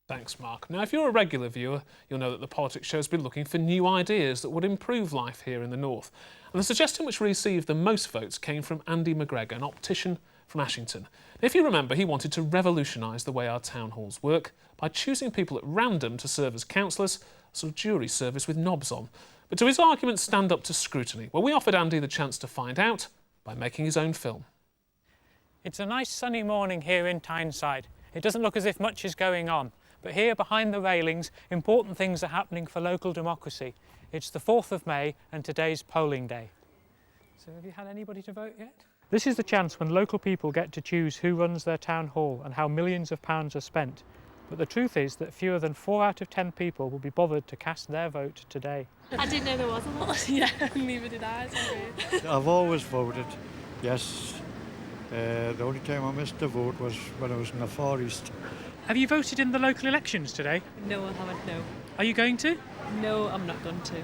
Thanks, Mark. Now, if you're a regular viewer, you'll know that the Politics Show's been looking for new ideas that would improve life here in the north. And the suggestion which received the most votes came from Andy McGregor, an optician from Ashington. If you remember, he wanted to revolutionise the way our town halls work by choosing people at random to serve as councillors, a sort of jury service with knobs on. But do his arguments stand up to scrutiny? Well, we offered Andy the chance to find out by making his own film. It's a nice sunny morning here in Tyneside. It doesn't look as if much is going on. But here behind the railings, important things are happening for local democracy. It's the 4th of May and today's polling day. So have you had anybody to vote yet? This is the chance when local people get to choose who runs their town hall and how millions of pounds are spent. But the truth is that fewer than 4 out of 10 people will be bothered to cast their vote today. I didn't know there was a lot. Yeah, neither did I. I've always voted, yes. The only time I missed a vote was when I was in the Far East. Have you voted in the local elections today? No, I haven't, no. Are you going to? No, I'm not going to.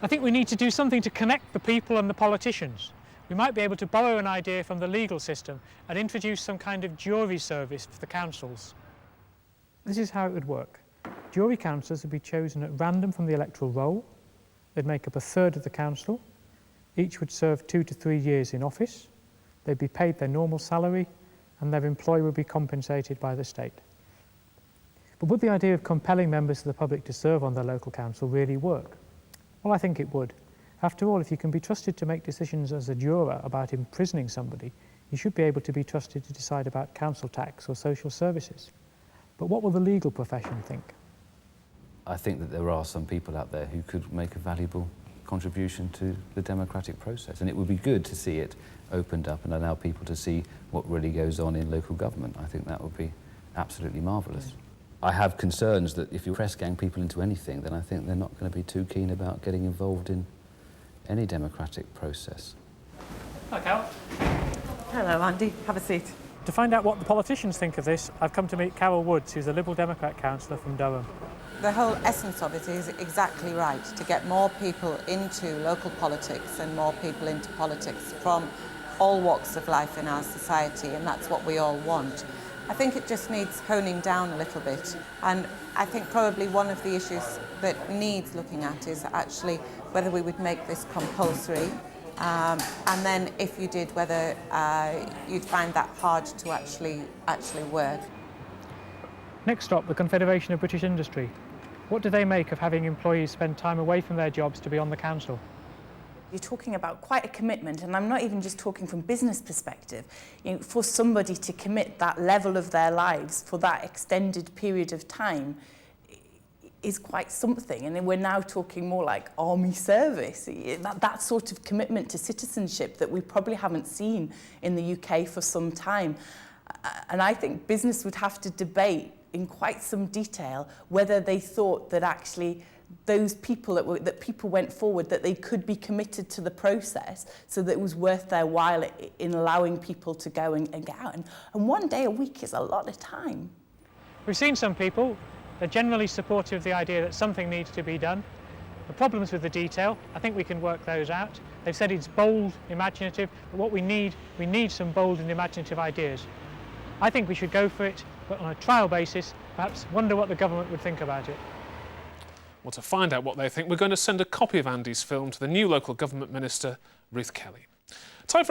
I think we need to do something to connect the people and the politicians. We might be able to borrow an idea from the legal system and introduce some kind of jury service for the councils. This is how it would work. Jury councillors would be chosen at random from the electoral roll. They'd make up a third of the council. Each would serve 2 to 3 years in office. They'd be paid their normal salary and their employer would be compensated by the state. But would the idea of compelling members of the public to serve on their local council really work? Well, I think it would. After all, if you can be trusted to make decisions as a juror about imprisoning somebody, you should be able to be trusted to decide about council tax or social services. But what will the legal profession think? I think that there are some people out there who could make a valuable contribution to the democratic process, and it would be good to see it opened up and allow people to see what really goes on in local government. I think that would be absolutely marvellous. I have concerns that if you press gang people into anything, then I think they're not going to be too keen about getting involved in any democratic process. Hi, Cal. Hello, Andy. Have a seat. To find out what the politicians think of this, I've come to meet Carol Woods, who's a Liberal Democrat councillor from Durham. The whole essence of it is exactly right, to get more people into local politics and more people into politics from all walks of life in our society, and that's what we all want. I think it just needs honing down a little bit, and I think probably one of the issues that needs looking at is actually whether we would make this compulsory, and then if you did, whether you'd find that hard to actually work. Next stop, the Confederation of British Industry. What do they make of having employees spend time away from their jobs to be on the council? You're talking about quite a commitment, and I'm not even just talking from business perspective. You know, for somebody to commit that level of their lives for that extended period of time is quite something. And we're now talking more like army service, that sort of commitment to citizenship that we probably haven't seen in the UK for some time. And I think business would have to debate in quite some detail whether they thought that actually those people that people went forward, that they could be committed to the process so that it was worth their while in allowing people to go and get out. And 1 day a week is a lot of time. We've seen some people, they're generally supportive of the idea that something needs to be done. The problems with the detail, I think we can work those out. They've said it's bold, imaginative, but what we need some bold and imaginative ideas. I think we should go for it, but on a trial basis, perhaps wonder what the government would think about it. Well, to find out what they think, we're going to send a copy of Andy's film to the new local government minister, Ruth Kelly. Time for